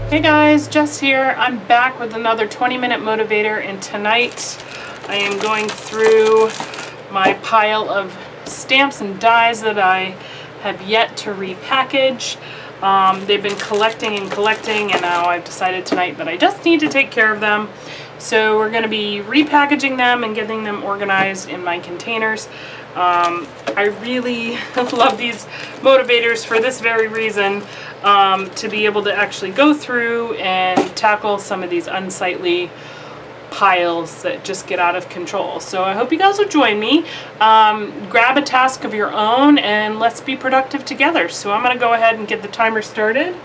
Hey guys, Jess here. I'm back with another 20-minute motivator, and tonight I am going through my pile of stamps and dies that I have yet to repackage. They've been collecting and collecting, and now I've decided tonight that I just need to take care of them. So we're going to be repackaging them and getting them organized in my containers. I really love these motivators for this very reason, to be able to actually go through and tackle some of these unsightly piles that just get out of control. So I hope you guys will join me. Grab a task of your own and let's be productive together. So I'm going to go ahead and get the timer started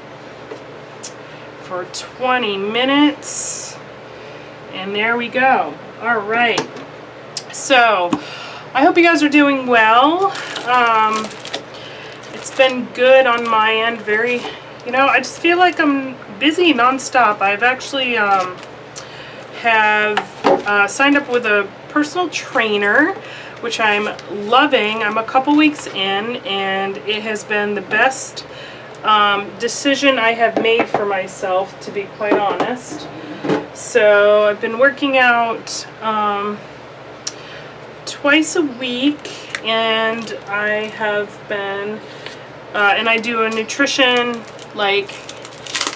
for 20 minutes. And there we go. All right. So I hope you guys are doing well. It's been good on my end. I just feel like I'm busy nonstop. I've actually have signed up with a personal trainer, which I'm loving. I'm a couple weeks in, and it has been the best decision I have made for myself, to be quite honest. So I've been working out twice a week, and I have been and I do a nutrition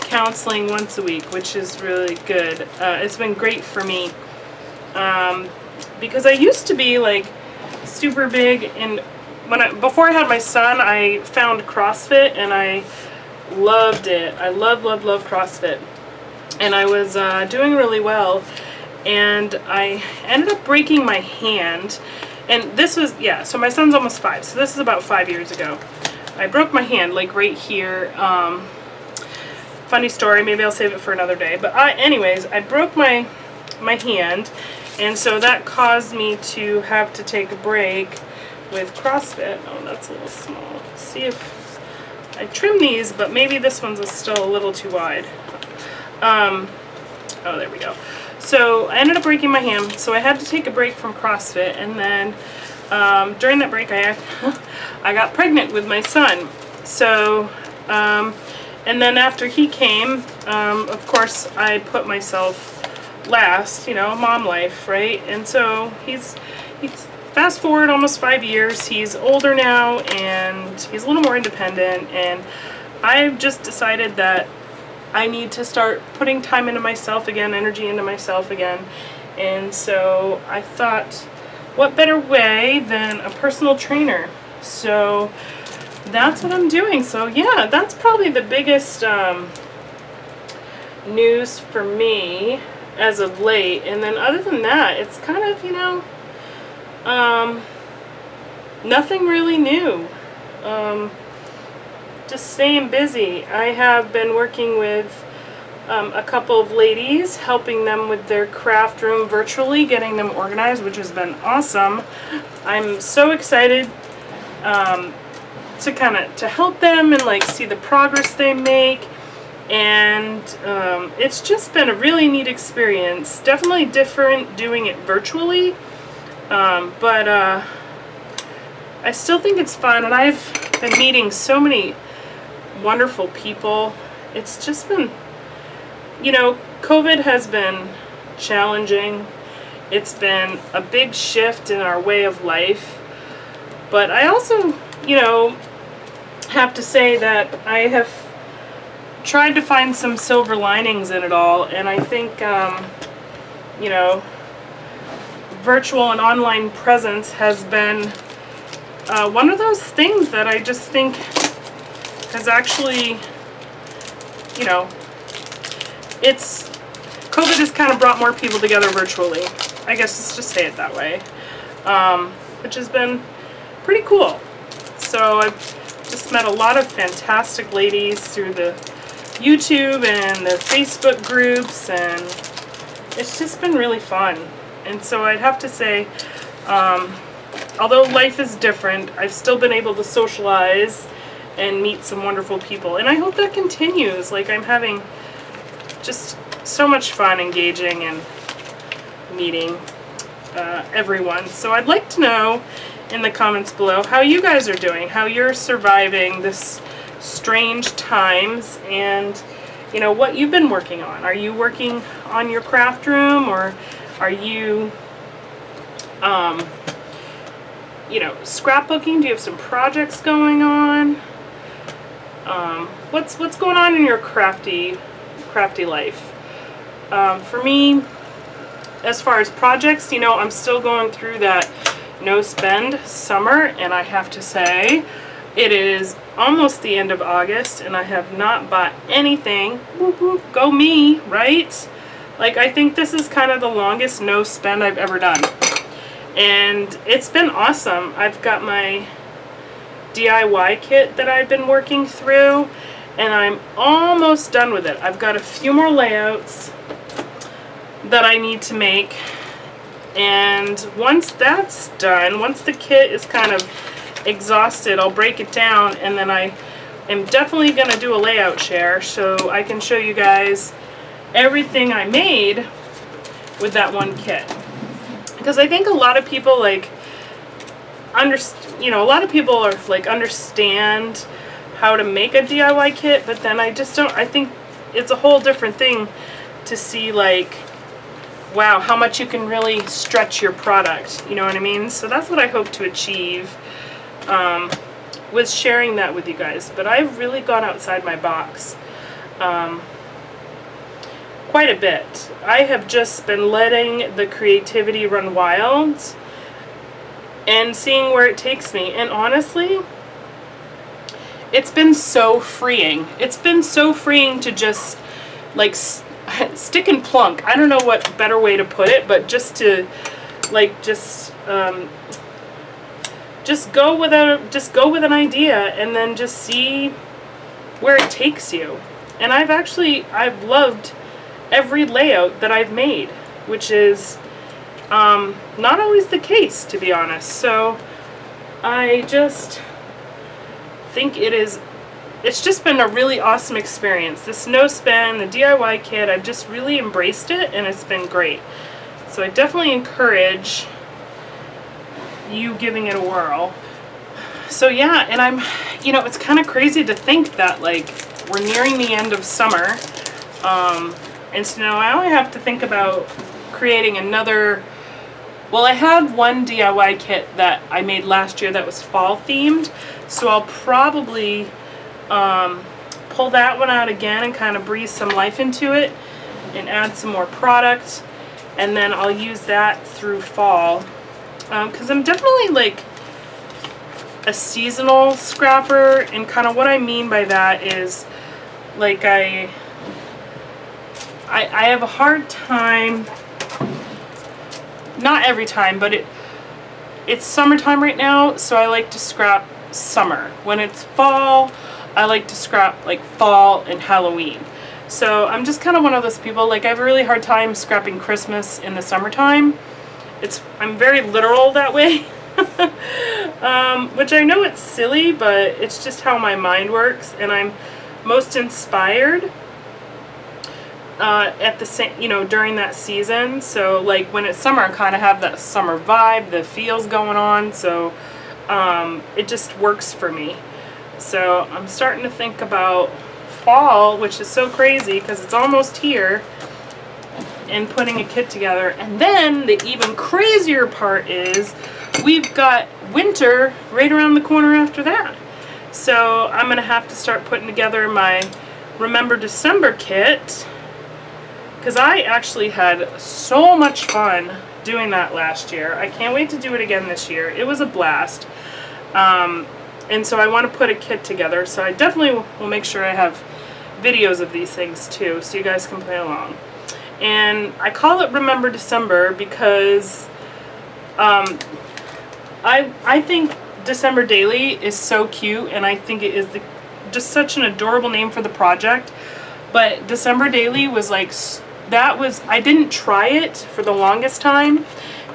counseling once a week, which is really good. It's been great for me, because I used to be super big, and before I had my son, I found CrossFit and I loved it. I love CrossFit, and I was doing really well, and I ended up breaking my hand. And this was, so my son's almost 5, so this is about 5 years ago. I broke my hand, right here. Funny story, maybe I'll save it for another day. But anyways, I broke my hand, and so that caused me to have to take a break with CrossFit. Oh, that's a little small. Let's see if I trim these, but maybe this one's still a little too wide. Oh, there we go. So I ended up breaking my hand, so I had to take a break from CrossFit, and then during that break I got pregnant with my son. So and then after he came, of course I put myself last, mom life, right? And so he's fast forward almost 5 years, he's older now, and he's a little more independent, and I've just decided that I need to start putting time into myself again, energy into myself again. And so I thought, what better way than a personal trainer? So that's what I'm doing. So yeah, that's probably the biggest news for me as of late. And then other than that, it's kind of, nothing really new. Just staying busy. I have been working with a couple of ladies, helping them with their craft room virtually, getting them organized, which has been awesome. I'm so excited to help them and see the progress they make, and it's just been a really neat experience. Definitely different doing it virtually, but I still think it's fun, and I've been meeting so many wonderful people. It's just been, COVID has been challenging. It's been a big shift in our way of life, but I also, have to say that I have tried to find some silver linings in it all, and I think, virtual and online presence has been one of those things that I just think has actually, COVID has kind of brought more people together virtually. I guess let's just say it that way, which has been pretty cool. So I've just met a lot of fantastic ladies through the YouTube and the Facebook groups, and it's just been really fun. And so I'd have to say, although life is different, I've still been able to socialize and meet some wonderful people, and I hope that continues. I'm having just so much fun engaging and meeting everyone. So I'd like to know in the comments below how you guys are doing, how you're surviving this strange times, and you know, what you've been working on. Are you working on your craft room, or are you, you know, scrapbooking? Do you have some projects going on? What's going on in your crafty life? For me, as far as projects, you know, I'm still going through that no spend summer, and I have to say it is almost the end of August and I have not bought anything. Whoop, whoop, go me, right? Like, I think this is kind of the longest no spend I've ever done, and it's been awesome. I've got my DIY kit that I've been working through, and I'm almost done with it. I've got a few more layouts that I need to make, and once that's done, once the kit is kind of exhausted, I'll break it down, and then I am definitely going to do a layout share so I can show you guys everything I made with that one kit. Because I think a lot of people like a lot of people are like understand how to make a DIY kit, but then I just don't. I think it's a whole different thing to see, like, wow, how much you can really stretch your product, you know what I mean? So that's what I hope to achieve with sharing that with you guys. But I've really gone outside my box quite a bit. I have just been letting the creativity run wild and seeing where it takes me. And honestly, it's been so freeing. It's been so freeing to just like stick and plunk. I don't know what better way to put it, but just to like just go with an idea and then just see where it takes you. And I've loved every layout that I've made, which is not always the case, to be honest. So I just think it's just been a really awesome experience. This no spend, the DIY kit, I've just really embraced it, and it's been great. So I definitely encourage you giving it a whirl. So yeah, and I'm, you know, it's kind of crazy to think that like we're nearing the end of summer, and so now I only have to think about creating another. Well, I had one DIY kit that I made last year that was fall themed, so I'll probably pull that one out again and kind of breathe some life into it and add some more product, and then I'll use that through fall, because I'm definitely like a seasonal scrapper. And kind of what I mean by that is like I have a hard time, not every time, but it's summertime right now, so I like to scrap summer. When it's fall, I like to scrap like fall and Halloween. So I'm just kind of one of those people, like I have a really hard time scrapping Christmas in the summertime. I'm very literal that way. Which I know it's silly, but it's just how my mind works, and I'm most inspired at the same, you know, during that season. So like when it's summer, I kind of have that summer vibe, the feels going on, so it just works for me. So I'm starting to think about fall, which is so crazy because it's almost here, and putting a kit together. And then the even crazier part is we've got winter right around the corner after that. So I'm gonna have to start putting together my Remember December kit, because I actually had so much fun doing that last year. I can't wait to do it again this year. It was a blast. And so I want to put a kit together, so I definitely will make sure I have videos of these things too, so you guys can play along. And I call it Remember December because I think December Daily is so cute, and I think it is just such an adorable name for the project. But December Daily was like, I didn't try it for the longest time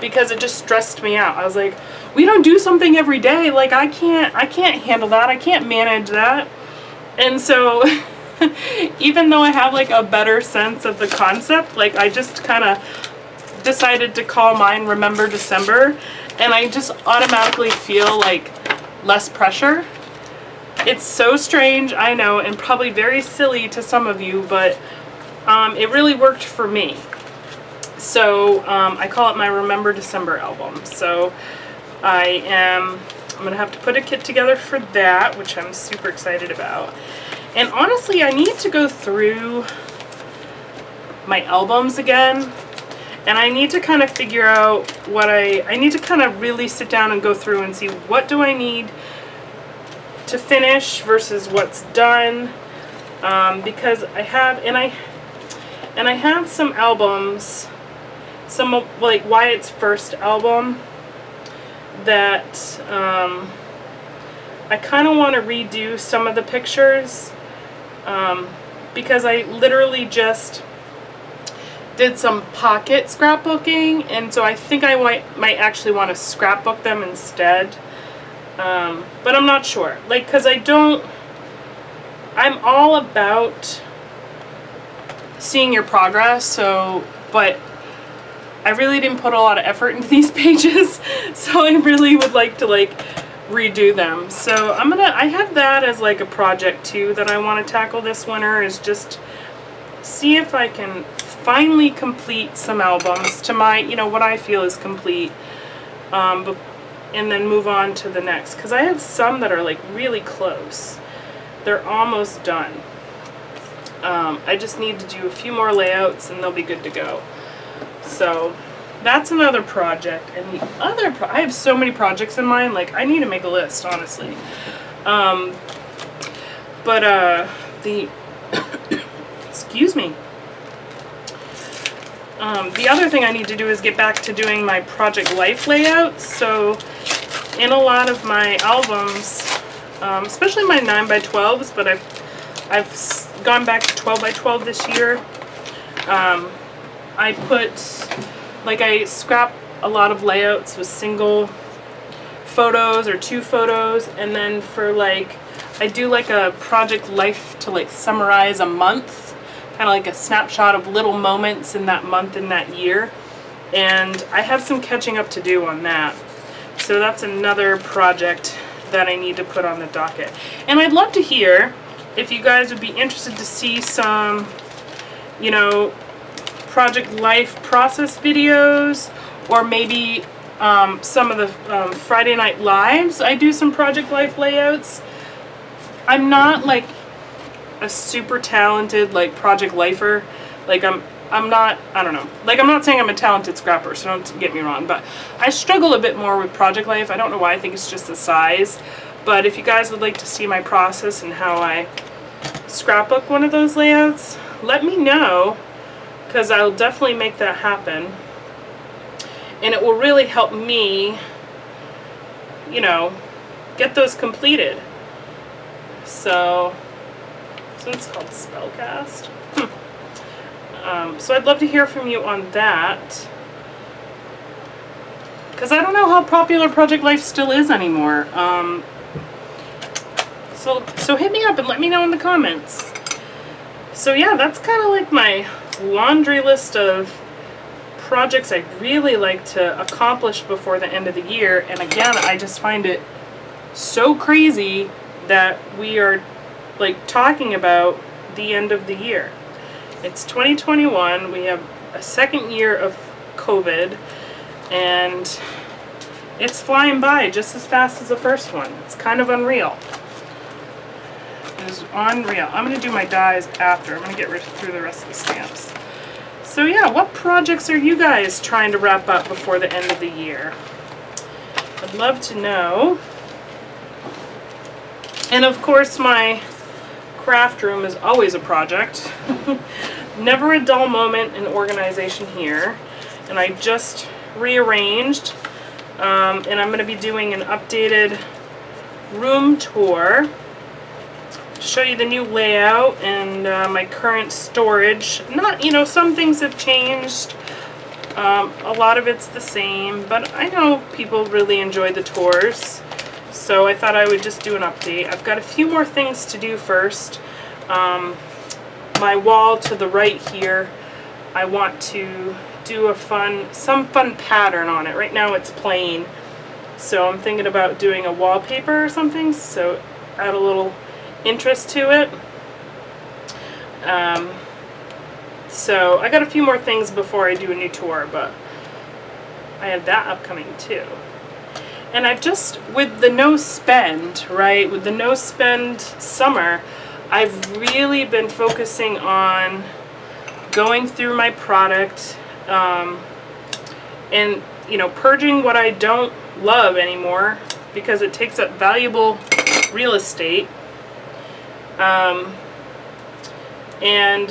because it just stressed me out. I was like, we don't do something every day. Like I can't handle that. I can't manage that. And so even though I have like a better sense of the concept, like I just kind of decided to call mine Remember December, and I just automatically feel like less pressure. It's so strange, I know, and probably very silly to some of you, but it really worked for me. So I call it my Remember December album. So I'm gonna have to put a kit together for that, which I'm super excited about. And honestly, I need to go through my albums again, and I need to kind of figure out what I need to kind of really sit down and go through and see what do I need to finish versus what's done, because I have some albums, some like Wyatt's first album that I kind of want to redo some of the pictures, because I literally just did some pocket scrapbooking, and so I think I might actually want to scrapbook them instead, but I'm not sure, like, because I'm all about seeing your progress, so, but I really didn't put a lot of effort into these pages, so I really would like to redo them. So I have that as like a project too that I want to tackle this winter, is just see if I can finally complete some albums to my, what I feel is complete, and then move on to the next, because I have some that are like really close. They're almost done. I just need to do a few more layouts and they'll be good to go. So that's another project. And the other, I have so many projects in mind, like I need to make a list, honestly. Excuse me. The other thing I need to do is get back to doing my project life layouts. So in a lot of my albums, especially my 9x12s, but I've gone back to 12x12 this year. I scrap a lot of layouts with single photos or 2 photos, and then for I do a project life to summarize a month, kind of like a snapshot of little moments in that month in that year, and I have some catching up to do on that. So that's another project that I need to put on the docket. And I'd love to hear if you guys would be interested to see some, project life process videos, or maybe some of the Friday Night Lives. I do some project life layouts. I'm not a super talented project lifer. I'm not, I don't know. I'm not saying I'm a talented scrapper, so don't get me wrong, but I struggle a bit more with project life. I don't know why, I think it's just the size. But if you guys would like to see my process and how I scrapbook one of those layouts, let me know, because I'll definitely make that happen. And it will really help me, get those completed. So it's called Spellcast. So I'd love to hear from you on that, because I don't know how popular Project Life still is anymore. So hit me up and let me know in the comments. So yeah, that's kind of my laundry list of projects I'd really like to accomplish before the end of the year. And again, I just find it so crazy that we are talking about the end of the year. It's 2021, we have a second year of COVID, and it's flying by just as fast as the first one. It's kind of unreal. It is unreal. I'm going to do my dies after. I'm going to get through the rest of the stamps. So yeah, what projects are you guys trying to wrap up before the end of the year? I'd love to know. And of course, my craft room is always a project. Never a dull moment in organization here. And I just rearranged, and I'm going to be doing an updated room tour to show you the new layout and my current storage. Not, some things have changed. A lot of it's the same, but I know people really enjoy the tours. So I thought I would just do an update. I've got a few more things to do first. My wall to the right here, I want to do some fun pattern on it. Right now it's plain, so I'm thinking about doing a wallpaper or something. So add a little interest to it. So I got a few more things before I do a new tour, but I have that upcoming too. And I've just, with the no spend, right, with the no spend summer, I've really been focusing on going through my product, and, you know, purging what I don't love anymore because it takes up valuable real estate, and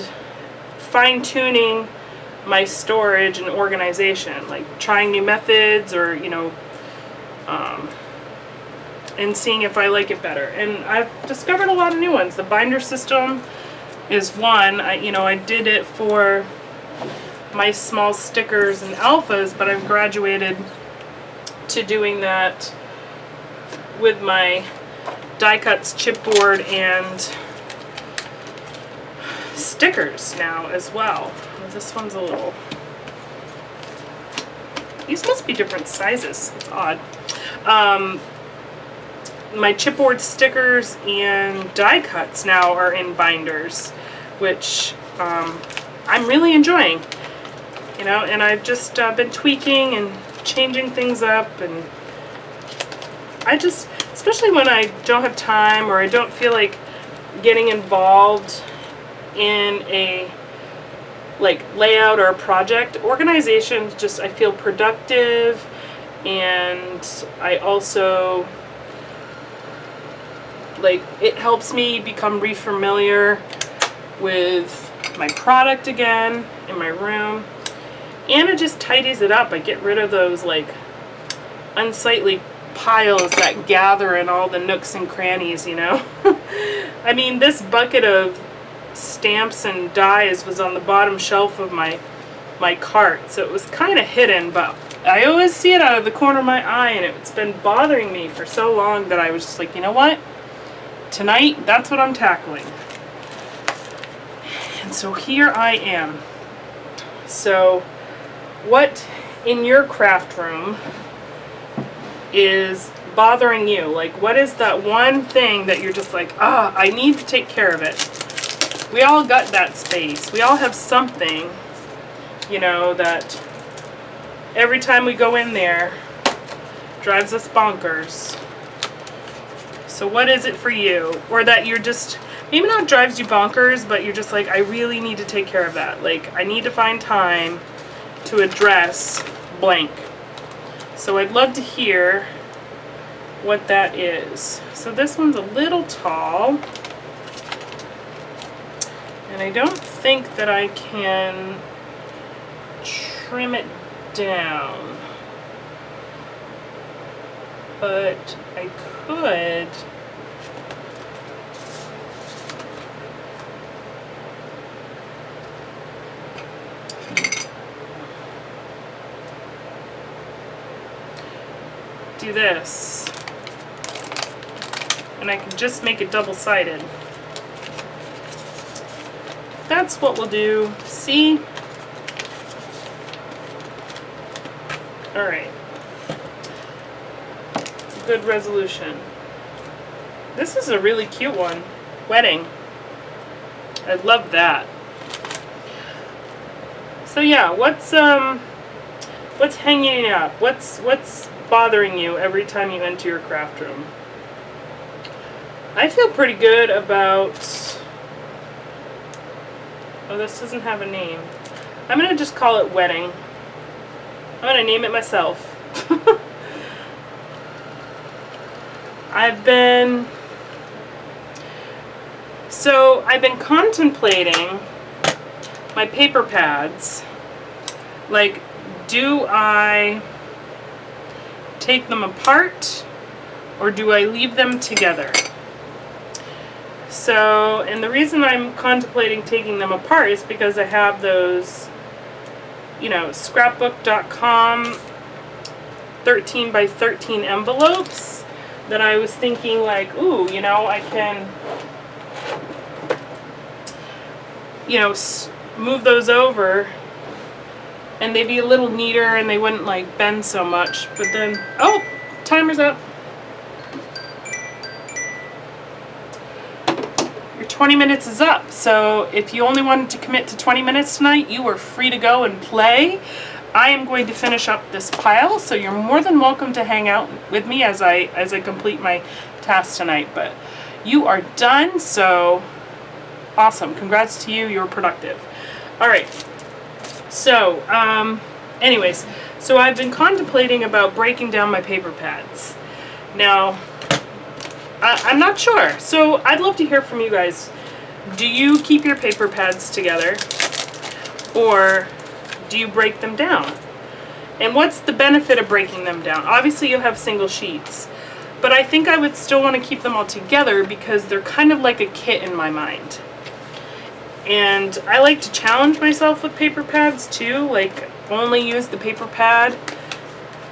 fine-tuning my storage and organization, like trying new methods, or, you know, and seeing if I like it better. And I've discovered a lot of new ones. The binder system is one. I did it for my small stickers and alphas, but I've graduated to doing that with my die cuts, chipboard, and stickers now as well. This one's a little, these must be different sizes, it's odd. My chipboard stickers and die cuts now are in binders, which I'm really enjoying, you know, and I've just been tweaking and changing things up, and I just, especially when I don't have time or I don't feel like getting involved in a like layout or a project, organization just, I feel productive, and I also, like, it helps me become re-familiar with my product again in my room, and it just tidies it up. I get rid of those like unsightly piles that gather in all the nooks and crannies, you know. I mean, this bucket of stamps and dies was on the bottom shelf of my cart, so it was kind of hidden, but I always see it out of the corner of my eye, and it's been bothering me for so long that I was just like, you know what, tonight that's what I'm tackling. And so here I am. So what in your craft room is bothering you? Like, what is that one thing that you're just like, I need to take care of it? We all got that space. We all have something, you know, that every time we go in there drives us bonkers. So what is it for you? Or that you're just, maybe not drives you bonkers, but you're just like, I really need to take care of that. Like, I need to find time to address blank. So I'd love to hear what that is. So this one's a little tall, and I don't think that I can trim it down, but I could. Do this, and I can just make it double-sided. That's what we'll do. See? All right. Good resolution. This is a really cute one. Wedding. I love that. So yeah, what's hanging up? What's bothering you every time you enter your craft room? I feel pretty good about, oh, this doesn't have a name. I'm gonna just call it wedding. I'm gonna name it myself. I've been contemplating my paper pads. Like, do I take them apart or do I leave them together? So, and the reason I'm contemplating taking them apart is because I have those, you know, scrapbook.com 13 by 13 envelopes that I was thinking, like, ooh, you know, I can, you know, move those over and they'd be a little neater and they wouldn't like bend so much. But then, oh, timer's up. 20 minutes is up. So if you only wanted to commit to 20 minutes tonight, you are free to go and play. I am going to finish up this pile, so you're more than welcome to hang out with me as I complete my task tonight. But you are done, so awesome. Congrats to you, you're productive. All right, so anyways, so I've been contemplating about breaking down my paper pads. Now, I'm not sure, so I'd love to hear from you guys. Do you keep your paper pads together, or do you break them down? And what's the benefit of breaking them down? Obviously you'll have single sheets, but I think I would still want to keep them all together because they're kind of like a kit in my mind. And I like to challenge myself with paper pads too, like only use the paper pad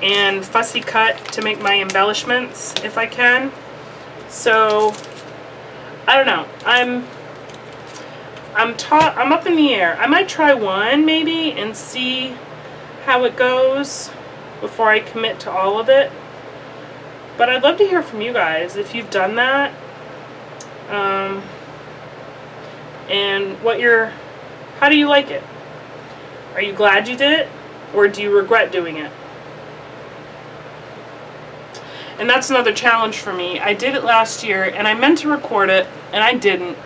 and fussy cut to make my embellishments if I can. So I don't know. I'm up in the air. I might try one maybe and see how it goes before I commit to all of it. But I'd love to hear from you guys if you've done that. And how do you like it? Are you glad you did it, or do you regret doing it? And that's another challenge for me. I did it last year, and I meant to record it, and I didn't.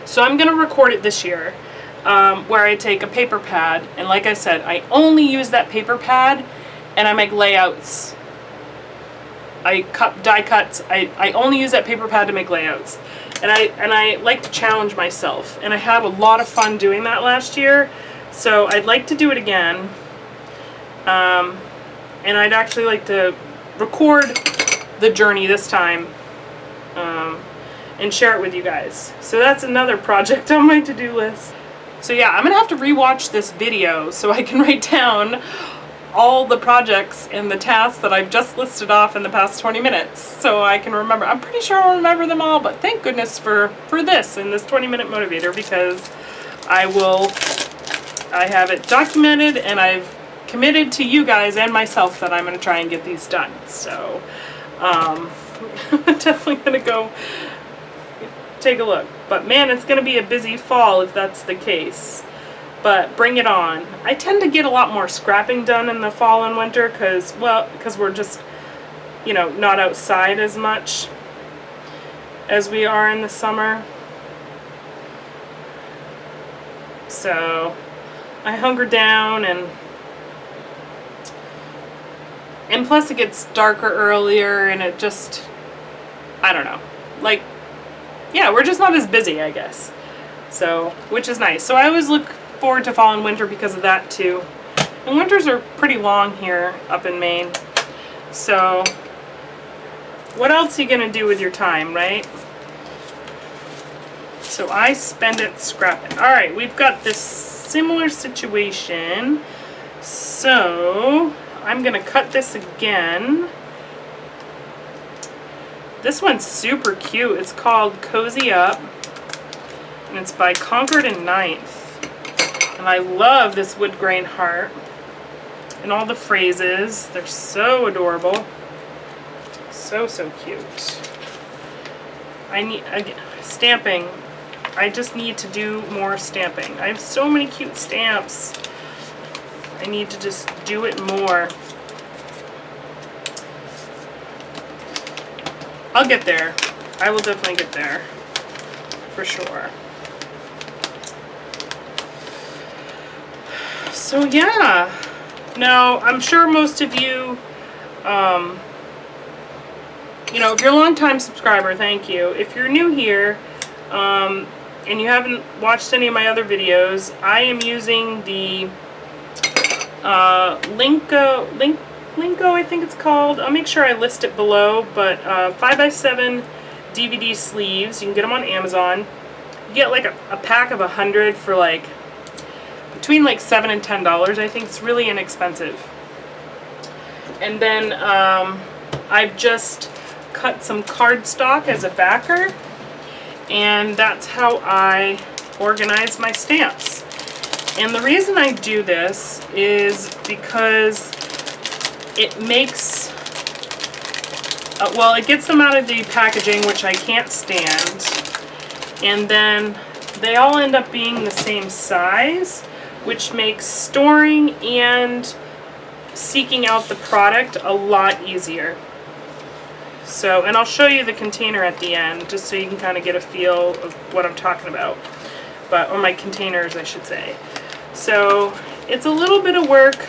So I'm going to record it this year, where I take a paper pad, and like I said, I only use that paper pad, and I make layouts. I cut die cuts. I only use that paper pad to make layouts. And I like to challenge myself, and I had a lot of fun doing that last year, so I'd like to do it again. And I'd actually like to record the journey this time and share it with you guys. So that's another project on my to-do list. So yeah, I'm gonna have to rewatch this video so I can write down all the projects and the tasks that I've just listed off in the past 20 minutes so I can remember. I'm pretty sure I'll remember them all, but thank goodness for this in this 20-minute motivator, because I have it documented, and I've committed to you guys and myself that I'm going to try and get these done. So I'm definitely going to go take a look. But man, it's going to be a busy fall if that's the case. But bring it on. I tend to get a lot more scrapping done in the fall and winter because we're just, not outside as much as we are in the summer. So I hunker down, and plus it gets darker earlier, and it just, I don't know. Like, yeah, we're just not as busy, I guess. So, which is nice. So I always look forward to fall and winter because of that too. And winters are pretty long here up in Maine. So what else are you gonna do with your time, right? So I spend it scrapping. All right, we've got this similar situation. So I'm gonna cut this again. This one's super cute. It's called Cozy Up, and it's by Concord and Ninth. And I love this wood grain heart and all the phrases. They're so adorable. So cute. I need, again, stamping. I just need to do more stamping. I have so many cute stamps. I need to just do it more. I'll get there. I will definitely get there. For sure. So yeah, now I'm sure most of you, if you're a long-time subscriber, thank you. If you're new here, and you haven't watched any of my other videos, I am using the Linko, I think it's called. I'll make sure I list it below, but 5x7 DVD sleeves. You can get them on Amazon. You get like a pack of 100 for like between like $7 and $10. I think it's really inexpensive. And then I've just cut some cardstock as a backer, and that's how I organize my stamps. And the reason I do this is because it makes, it gets them out of the packaging, which I can't stand, And then they all end up being the same size, which makes storing and seeking out the product a lot easier. So, and I'll show you the container at the end, just so you can kind of get a feel of what I'm talking about. But, or my containers, I should say. So, it's a little bit of work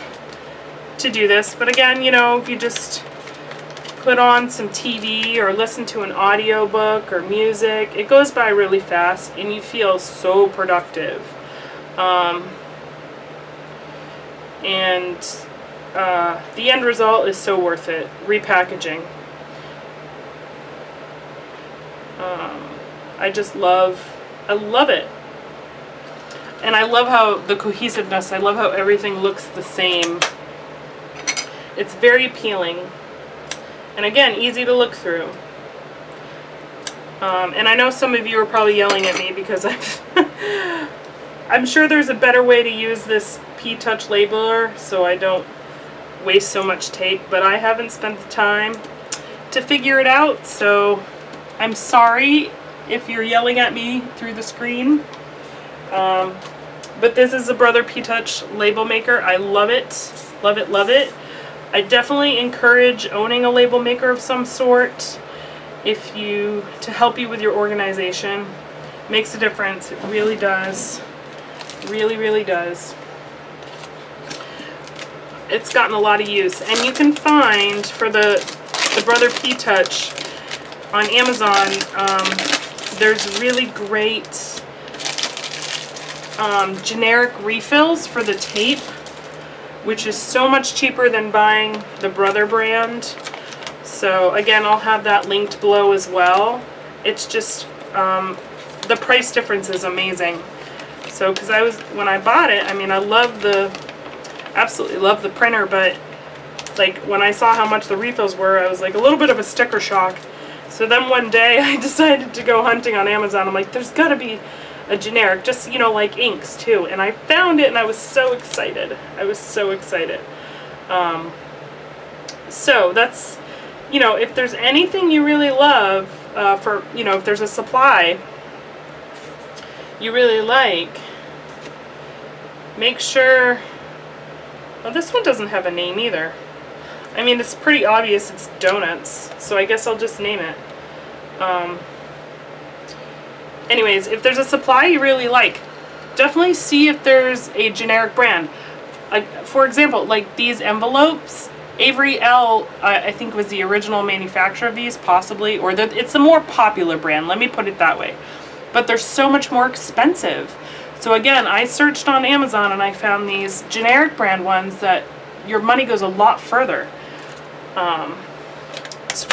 to do this, but again, you know, if you just put on some TV or listen to an audiobook or music, it goes by really fast and you feel so productive. And the end result is so worth it. Repackaging. I love it. And I love how the cohesiveness, I love how everything looks the same. It's very appealing. And again, easy to look through. And I know some of you are probably yelling at me because I'm sure there's a better way to use this P-Touch labeler so I don't waste so much tape, but I haven't spent the time to figure it out, so I'm sorry if you're yelling at me through the screen. But this is a Brother P-Touch label maker. I love it. Love it, love it. I definitely encourage owning a label maker of some sort to help you with your organization. Makes a difference. It really does. Really, really does. It's gotten a lot of use. And you can find, for the Brother P-Touch on Amazon, there's really great generic refills for the tape, which is so much cheaper than buying the Brother brand. So again, I'll have that linked below as well. It's just, the price difference is amazing. So, because when I bought it, I mean, I absolutely love the printer, but like when I saw how much the refills were, I was like a little bit of a sticker shock. So then one day I decided to go hunting on Amazon. I'm like, there's gotta be a generic, just, you know, like inks too. And I found it and I was so excited. I was so excited. So that's, you know, if there's anything you really love, you know, if there's a supply you really like, make sure, well, this one doesn't have a name either. I mean, it's pretty obvious it's donuts, so I guess I'll just name it. Anyways, if there's a supply you really like, definitely see if there's a generic brand. Like, for example, like these envelopes, Avery L, I think was the original manufacturer of these, possibly, or it's a more popular brand, let me put it that way. But they're so much more expensive. So again, I searched on Amazon and I found these generic brand ones that your money goes a lot further. It's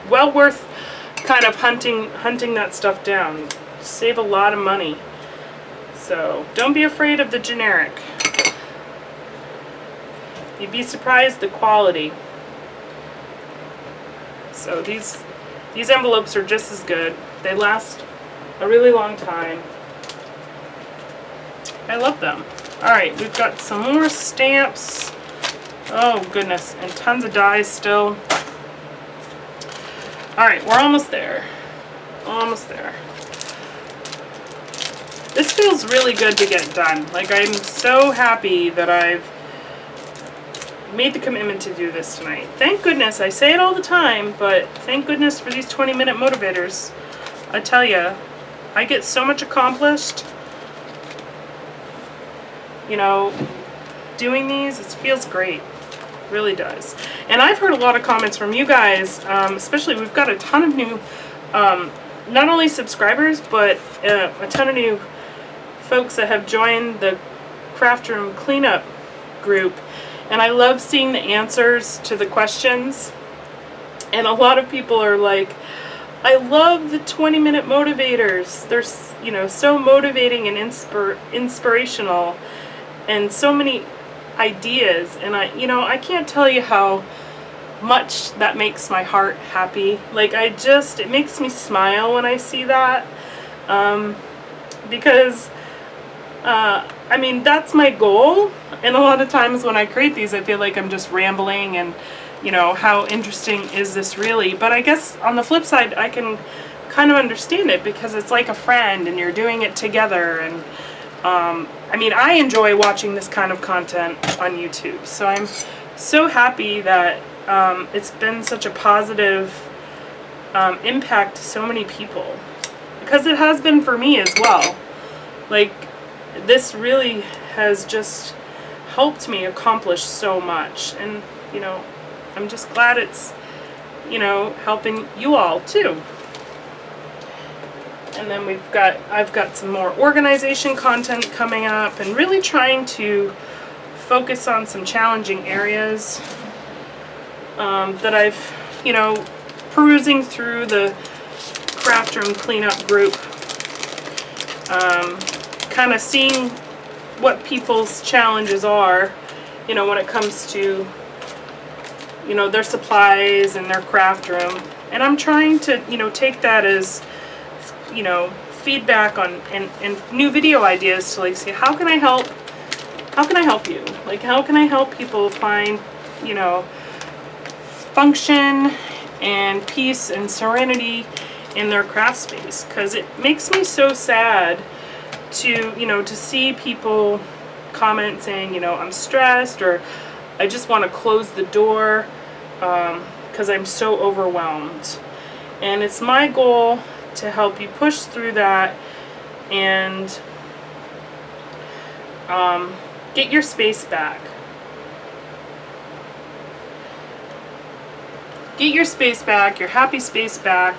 well worth kind of hunting that stuff down. Save a lot of money. So don't be afraid of the generic. You'd be surprised the quality. So these envelopes are just as good. They last a really long time. I love them. Alright, we've got some more stamps. Oh goodness, and tons of dies still. Alright, we're almost there. Almost there. This feels really good to get done. Like, I'm so happy that I've made the commitment to do this tonight. Thank goodness. I say it all the time, but thank goodness for these 20-minute motivators. I tell you, I get so much accomplished. You know, doing these, it feels great. It really does. And I've heard a lot of comments from you guys, especially we've got a ton of new, not only subscribers, but a ton of new folks that have joined the craft room cleanup group. And I love seeing the answers to the questions. And a lot of people are like, I love the 20-minute motivators. They're, you know, so motivating and inspirational, and so many ideas. And I can't tell you how much that makes my heart happy. Like, it makes me smile when I see that, because I mean, that's my goal. And a lot of times when I create these, I feel like I'm just rambling and, you know, how interesting is this really? But I guess on the flip side, I can kind of understand it, because it's like a friend and you're doing it together. And I mean, I enjoy watching this kind of content on YouTube, so I'm so happy that it's been such a positive impact to so many people, because it has been for me as well. Like, this really has just helped me accomplish so much, and you know, I'm just glad it's, you know, helping you all too. And then I've got some more organization content coming up, and really trying to focus on some challenging areas that I've, you know, perusing through the craft room cleanup group, kind of seeing what people's challenges are, you know, when it comes to, you know, their supplies and their craft room. And I'm trying to, you know, take that as, you know, feedback on and new video ideas to like see how can I help you? Like, how can I help people find, you know, function and peace and serenity in their craft space? Because it makes me so sad to, you know, to see people comment saying, you know, I'm stressed, or I just want to close the door because I'm so overwhelmed. And it's my goal to help you push through that and get your space back. Get your space back, your happy space back,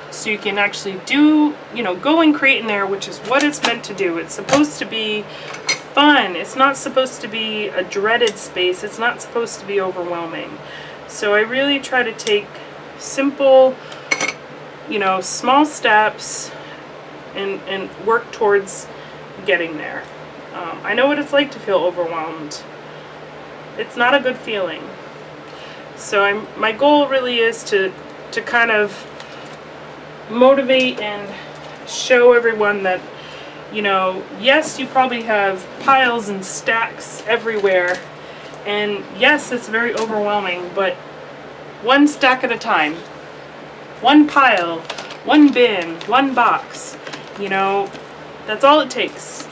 so you can actually do, you know, go and create in there, which is what it's meant to do. It's supposed to be fun. It's not supposed to be a dreaded space. It's not supposed to be overwhelming. So I really try to take simple, you know, small steps and work towards getting there. I know what it's like to feel overwhelmed. It's not a good feeling. So my goal really is to kind of motivate and show everyone that, you know, yes, you probably have piles and stacks everywhere, and yes, it's very overwhelming, but one stack at a time, one pile, one bin, one box, you know, that's all it takes.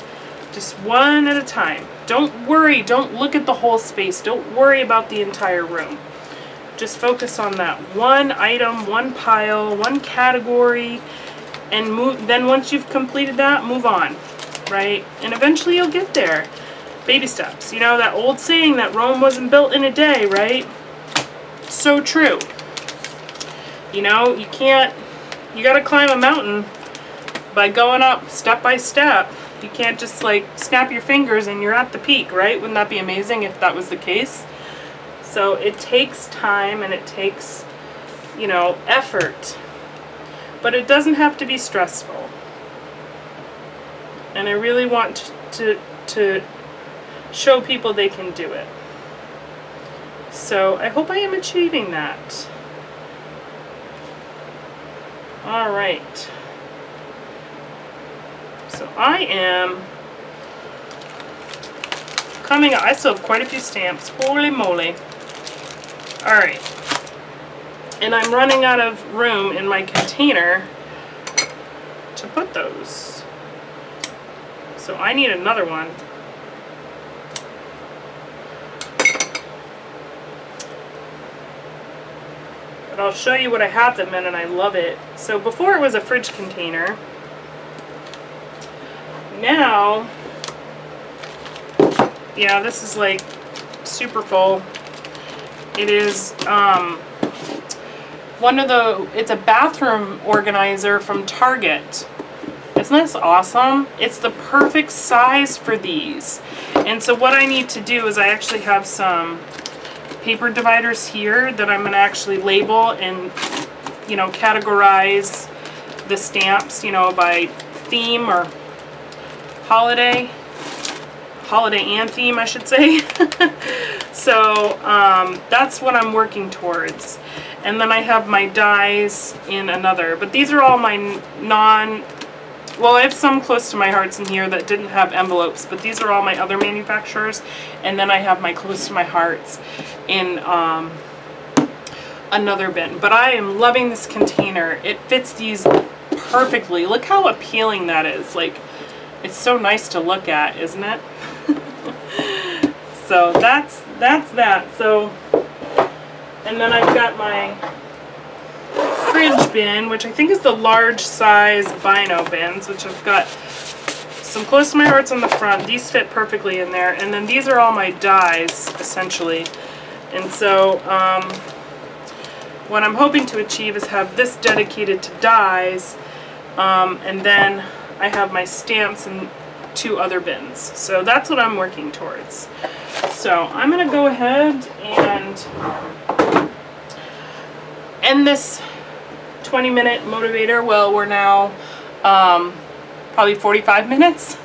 Just one at a time. Don't worry, don't look at the whole space, don't worry about the entire room. Just focus on that one item, one pile, one category, and move. Then once you've completed that, move on, right? And eventually you'll get there. Baby steps. You know, that old saying that Rome wasn't built in a day, right? So true. You know, you gotta climb a mountain by going up step by step. You can't just like snap your fingers and you're at the peak, right? Wouldn't that be amazing if that was the case? So it takes time and it takes, you know, effort, but it doesn't have to be stressful. And I really want to show people they can do it. So I hope I am achieving that. All right. So I am coming up. I still have quite a few stamps. Holy moly. All right. And I'm running out of room in my container to put those. So I need another one. But I'll show you what I have them in, and I love it. So before it was a fridge container. Now, yeah, this is like super full. It is it's a bathroom organizer from Target. Isn't this awesome? It's the perfect size for these. And so what I need to do is I actually have some paper dividers here that I'm going to actually label and, you know, categorize the stamps, you know, by theme or holiday and theme, I should say. So that's what I'm working towards. And then I have my dies in another, but these are all my well, I have some close to my hearts in here that didn't have envelopes, but these are all my other manufacturers. And then I have my close to my hearts in another bin. But I am loving this container. It fits these perfectly. Look how appealing that is. Like, it's so nice to look at, isn't it? So that's that. So, and then I've got my fridge bin, which I think is the large size Bino bins, which I've got some close to my hearts on the front. These fit perfectly in there. And then these are all my dies, essentially. And so what I'm hoping to achieve is have this dedicated to dies, and then I have my stamps in 2 other bins. So that's what I'm working towards. So I'm going to go ahead and end this 20-minute motivator. Well, we're now probably 45 minutes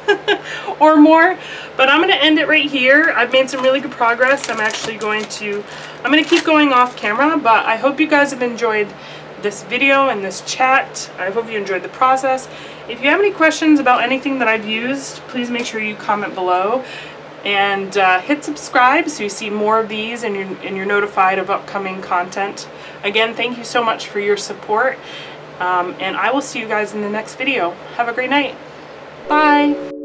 or more, but I'm going to end it right here. I've made some really good progress. I'm going to keep going off camera, but I hope you guys have enjoyed this video and this chat. I hope you enjoyed the process. If you have any questions about anything that I've used, please make sure you comment below, and hit subscribe so you see more of these and you're notified of upcoming content. Again, thank you so much for your support, and I will see you guys in the next video. Have a great night. Bye.